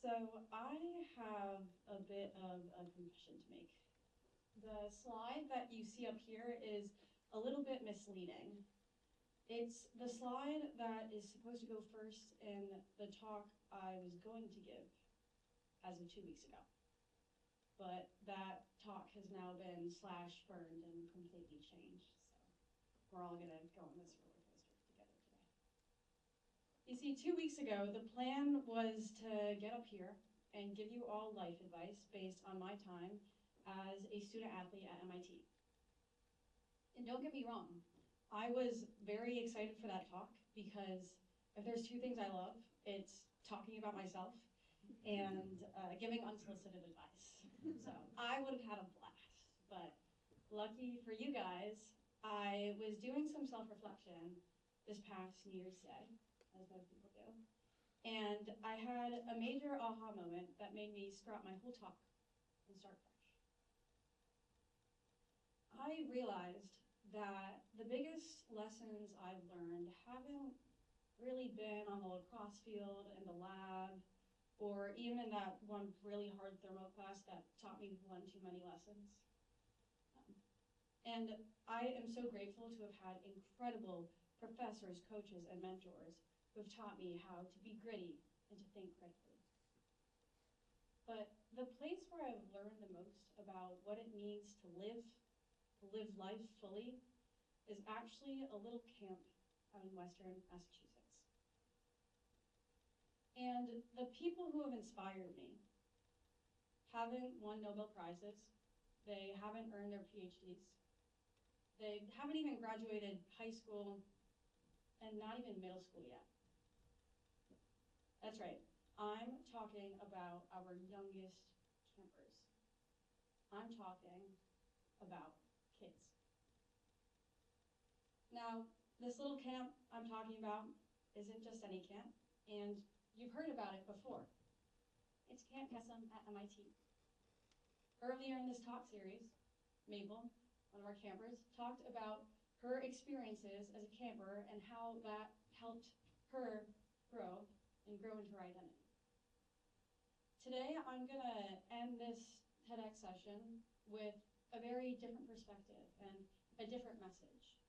So I have a bit of a confession to make. The slide that you see up here is a little bit misleading. It's the slide that is supposed to go first in the talk I was going to give as of 2 weeks ago. But that talk has now been slash burned and completely changed. So we're all gonna go on this roller coaster together today. You see, 2 weeks ago, the plan was to get up here and give you all life advice based on my time as a student athlete at MIT. And don't get me wrong, I was very excited for that talk because if there's two things I love, it's talking about myself and giving unsolicited advice. So I would have had a blast, but lucky for you guys, I was doing some self-reflection this past New Year's Day, as most people do, and I had a major aha moment that made me scrap my whole talk and start fresh. I realized that the biggest lessons I've learned haven't really been on the lacrosse field and the lab, or even in that one really hard thermo class that taught me one too many lessons. And I am so grateful to have had incredible professors, coaches, and mentors who have taught me how to be gritty and to think critically. But the place where I've learned the most about what it means to live life fully is actually a little camp out in Western Massachusetts. And the people who have inspired me haven't won Nobel Prizes, they haven't earned their PhDs, they haven't even graduated high school and not even middle school yet. That's right, I'm talking about our youngest campers. I'm talking about kids. Now, this little camp I'm talking about isn't just any camp, and you've heard about it before. It's Camp Kesem at MIT. Earlier in this talk series, Mabel, one of our campers, talked about her experiences as a camper and how that helped her grow into her identity. Today, I'm gonna end this TEDx session with a very different perspective and a different message.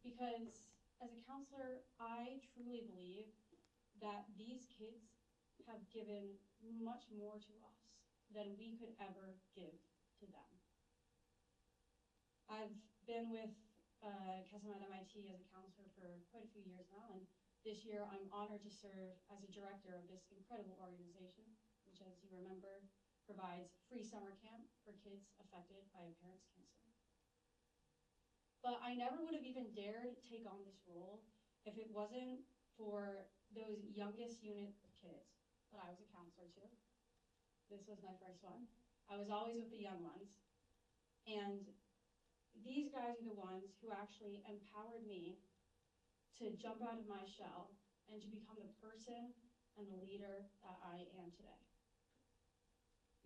Because as a counselor, I truly believe that these kids have given much more to us than we could ever give to them. I've been with Kesem at MIT as a counselor for quite a few years now, and this year I'm honored to serve as a director of this incredible organization, which, as you remember, provides free summer camp for kids affected by a parent's cancer. But I never would have even dared take on this role if it wasn't for those youngest unit of kids that I was a counselor to. This was my first one. I was always with the young ones. And these guys are the ones who actually empowered me to jump out of my shell and to become the person and the leader that I am today.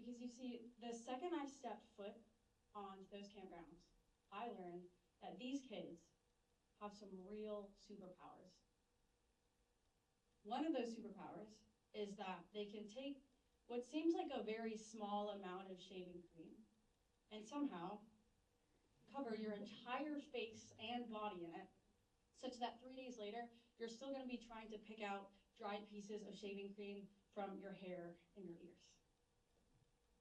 Because you see, the second I stepped foot onto those campgrounds, I learned that these kids have some real superpowers. One of those superpowers is that they can take what seems like a very small amount of shaving cream and somehow cover your entire face and body in it, such that 3 days later, you're still gonna be trying to pick out dried pieces of shaving cream from your hair and your ears.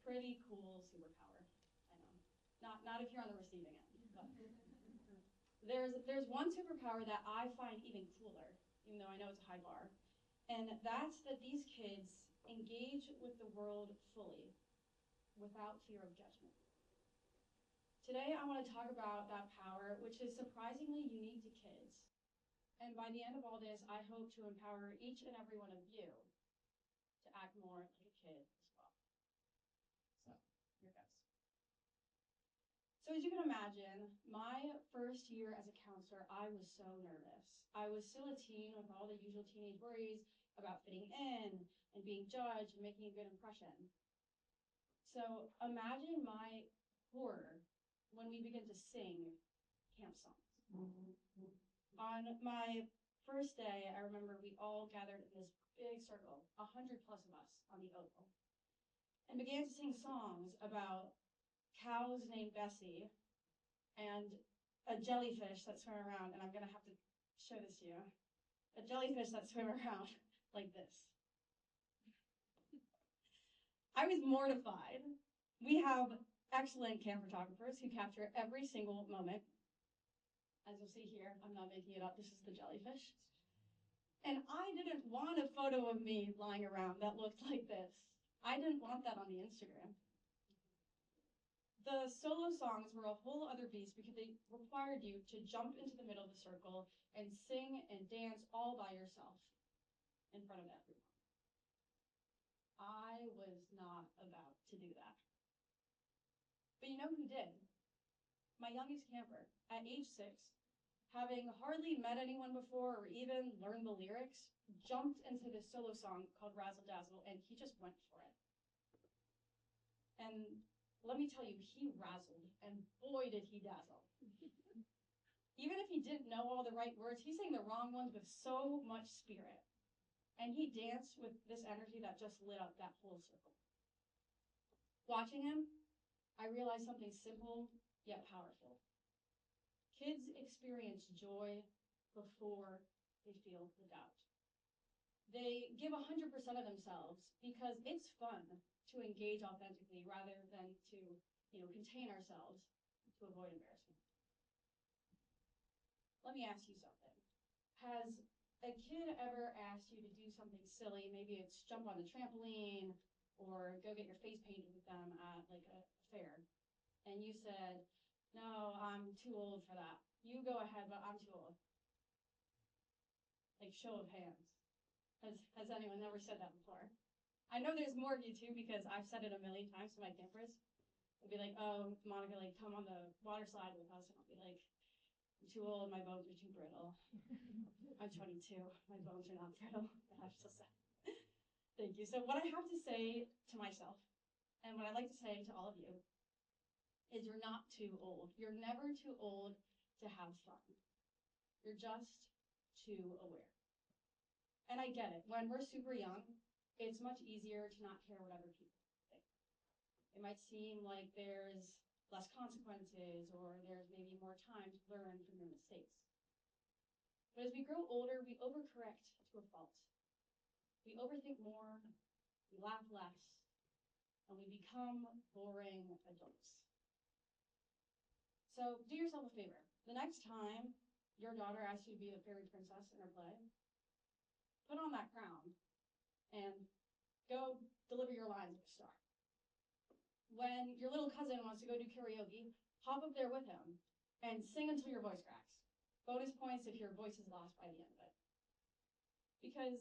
Pretty cool superpower, I know. Not if you're on the receiving end. But there's one superpower that I find even cooler, even though I know it's a high bar, and that's that these kids engage with the world fully, without fear of judgment. Today, I want to talk about that power, which is surprisingly unique to kids. And by the end of all this, I hope to empower each and every one of you to act more like a kid as well. So, here goes. So as you can imagine, my first year as a counselor, I was so nervous. I was still a teen with all the usual teenage worries about fitting in and being judged and making a good impression. So imagine my horror when we begin to sing camp songs. On my first day, I remember we all gathered in this big circle, 100 plus of us on the oval, and began to sing songs about cows named Bessie and a jellyfish that swam around, and I'm gonna have to show this to you. A jellyfish that swam around like this. I was mortified. We have excellent camp photographers who capture every single moment. As you'll see here, I'm not making it up, this is the jellyfish. And I didn't want a photo of me lying around that looked like this. I didn't want that on the Instagram. The solo songs were a whole other beast because they required you to jump into the middle of the circle and sing and dance all by yourself in front of everyone. I was not about to do that. But you know who did? My youngest camper, at age 6, having hardly met anyone before or even learned the lyrics, jumped into this solo song called Razzle Dazzle, and he just went for it. And let me tell you, he razzled, and boy did he dazzle. Even if he didn't know all the right words, he sang the wrong ones with so much spirit. And he danced with this energy that just lit up that whole circle. Watching him, I realized something simple yet powerful. Kids experience joy before they feel the doubt. They give 100% of themselves because it's fun to engage authentically rather than to, contain ourselves to avoid embarrassment. Let me ask you something. Has a kid ever asked you to do something silly? Maybe it's jump on the trampoline or go get your face painted with them at like a fair. And you said, no, I'm too old for that. You go ahead, but I'm too old. Like show of hands. Has anyone ever said that before? I know there's more of you too because I've said it a million times to my campers. They'll be like, oh, Monica, like come on the water slide with us. And I'll be like, I'm too old, my bones are too brittle. I'm 22, my bones are not brittle. I'm so sad. Thank you. So what I have to say to myself, and what I'd like to say to all of you, is you're not too old. You're never too old to have fun. You're just too aware. And I get it. When we're super young, it's much easier to not care what other people think. It might seem like there's less consequences or there's maybe more time to learn from your mistakes. But as we grow older, we overcorrect to a fault. We overthink more, we laugh less, and we become boring adults. So do yourself a favor. The next time your daughter asks you to be the fairy princess in her play, put on that crown and go deliver your lines like a star. When your little cousin wants to go do karaoke, hop up there with him and sing until your voice cracks. Bonus points if your voice is lost by the end of it. Because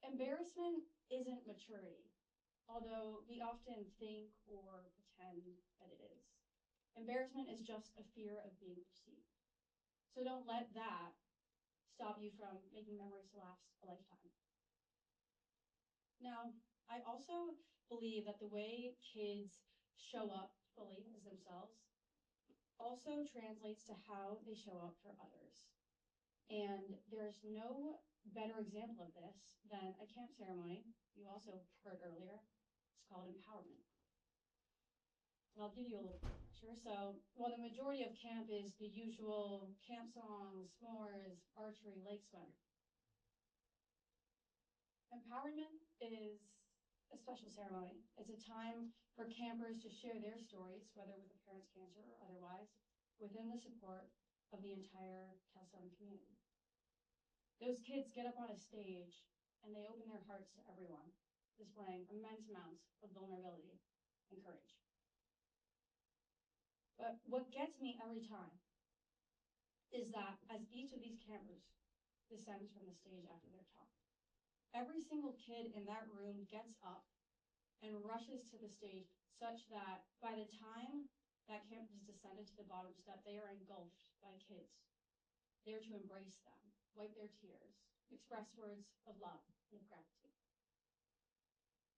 embarrassment isn't maturity, although we often think or pretend that it is. Embarrassment is just a fear of being perceived. So don't let that stop you from making memories to last a lifetime. Now, I also believe that the way kids show up fully as themselves also translates to how they show up for others. And there's no better example of this than a camp ceremony you also heard earlier. It's called empowerment. And I'll give you a little picture. So while the majority of camp is the usual camp songs, s'mores, archery, lake swim, empowerment is a special ceremony. It's a time for campers to share their stories, whether with a parent's cancer or otherwise, within the support of the entire Cal 7 community. Those kids get up on a stage and they open their hearts to everyone, displaying immense amounts of vulnerability and courage. But what gets me every time is that as each of these campers descends from the stage after their talk, every single kid in that room gets up and rushes to the stage such that by the time that camper has descended to the bottom step, they are engulfed by kids. They are to embrace them, wipe their tears, express words of love and of gratitude.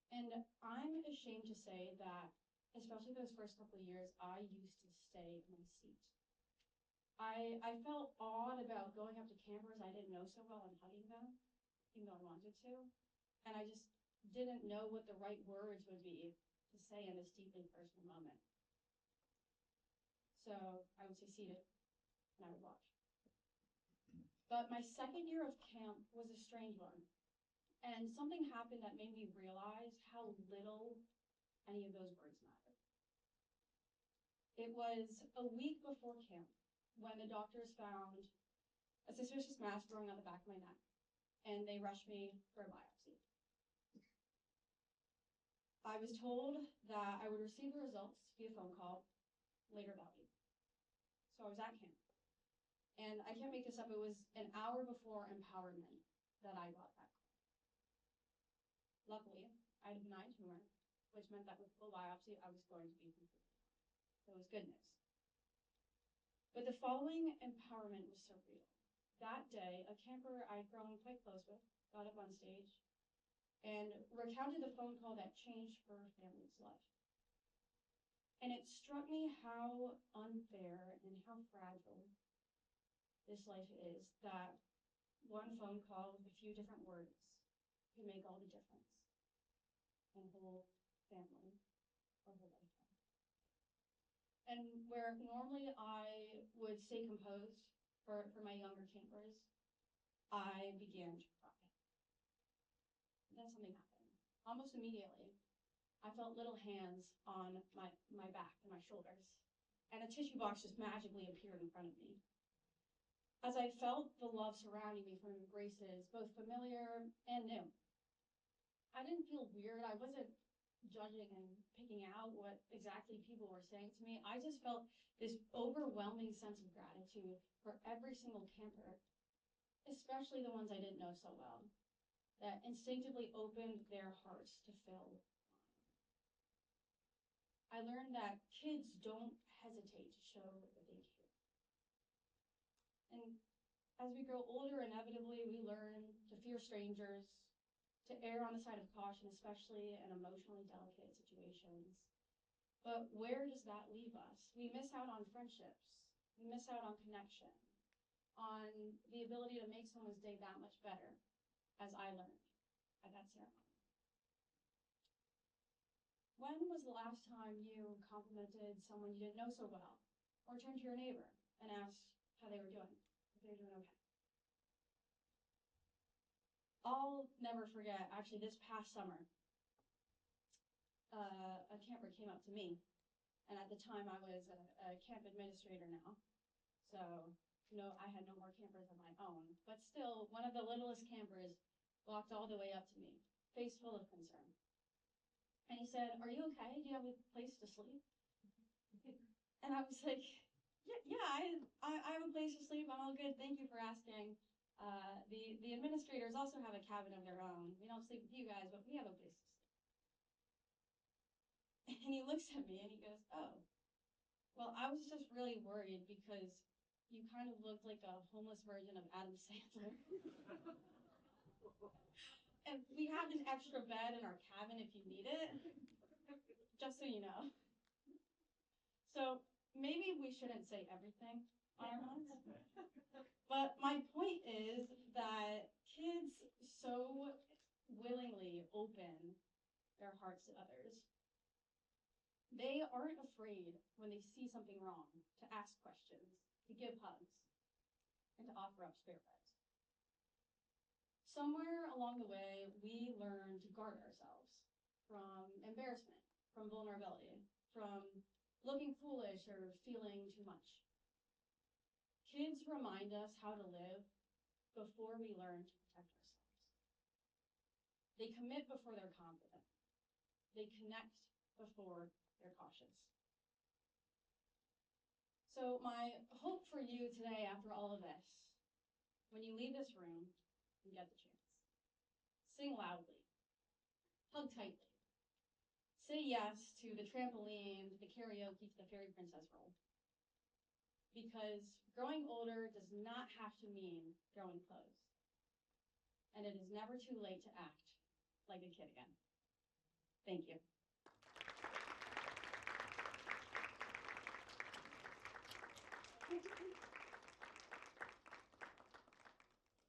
And I'm ashamed to say that, especially those first couple of years, I used to stay in my seat. I felt odd about going up to campers I didn't know so well and hugging them, even though I wanted to. And I just didn't know what the right words would be to say in this deeply personal moment. So I would stay seated and I would watch. But my second year of camp was a strange one. And something happened that made me realize how little any of those words mattered. It was a week before camp when the doctors found a suspicious mass growing on the back of my neck, and they rushed me for a biopsy. I was told that I would receive the results via phone call later that week. So I was at camp. And I can't make this up, it was an hour before empowerment that I got that call. Luckily, I had a benign tumor, which meant that with full biopsy, I was going to be completely fine. So it was good news. But the following empowerment was surreal. That day, a camper I'd grown quite close with got up on stage and recounted the phone call that changed her family's life. And it struck me how unfair and how fragile this life is, that one phone call with a few different words can make all the difference in a whole family or whole lifetime. And where normally I would stay composed for my younger campers, I began to cry. And then something happened. Almost immediately, I felt little hands on my back and my shoulders, and a tissue box just magically appeared in front of me. As I felt the love surrounding me from embraces, both familiar and new. I didn't feel weird. I wasn't judging and picking out what exactly people were saying to me. I just felt this overwhelming sense of gratitude for every single camper, especially the ones I didn't know so well, that instinctively opened their hearts to fill mine. I learned that kids don't hesitate to show that they care. And as we grow older, inevitably, we learn to fear strangers, to err on the side of caution, especially in emotionally delicate situations. But where does that leave us? We miss out on friendships. We miss out on connection, on the ability to make someone's day that much better, as I learned at that ceremony. When was the last time you complimented someone you didn't know so well, or turned to your neighbor and asked how they were doing, if they were doing okay? I'll never forget, actually, this past summer, a camper came up to me, and at the time I was a camp administrator now, so no, I had no more campers of my own, but still, one of the littlest campers walked all the way up to me, face full of concern. And he said, "Are you okay? Do you have a place to sleep?" And I was like, yeah, I have a place to sleep. I'm all good. Thank you for asking. The administrators also have a cabin of their own. We don't sleep with you guys, but we have a place to sleep. And he looks at me and he goes, "Oh, well, I was just really worried because you kind of looked like a homeless version of Adam Sandler. And we have an extra bed in our cabin if you need it, just so you know." So maybe we shouldn't say everything on our own. But my point is that kids so willingly open their hearts to others. They aren't afraid when they see something wrong to ask questions, to give hugs, and to offer up spare beds. Somewhere along the way, we learn to guard ourselves from embarrassment, from vulnerability, from looking foolish or feeling too much. Kids remind us how to live before we learn to protect ourselves. They commit before they're confident. They connect before they're cautious. So my hope for you today, after all of this, when you leave this room and get the chance, sing loudly, hug tightly, say yes to the trampoline, to the karaoke, to the fairy princess role. Because growing older does not have to mean growing clothes. And it is never too late to act like a kid again. Thank you.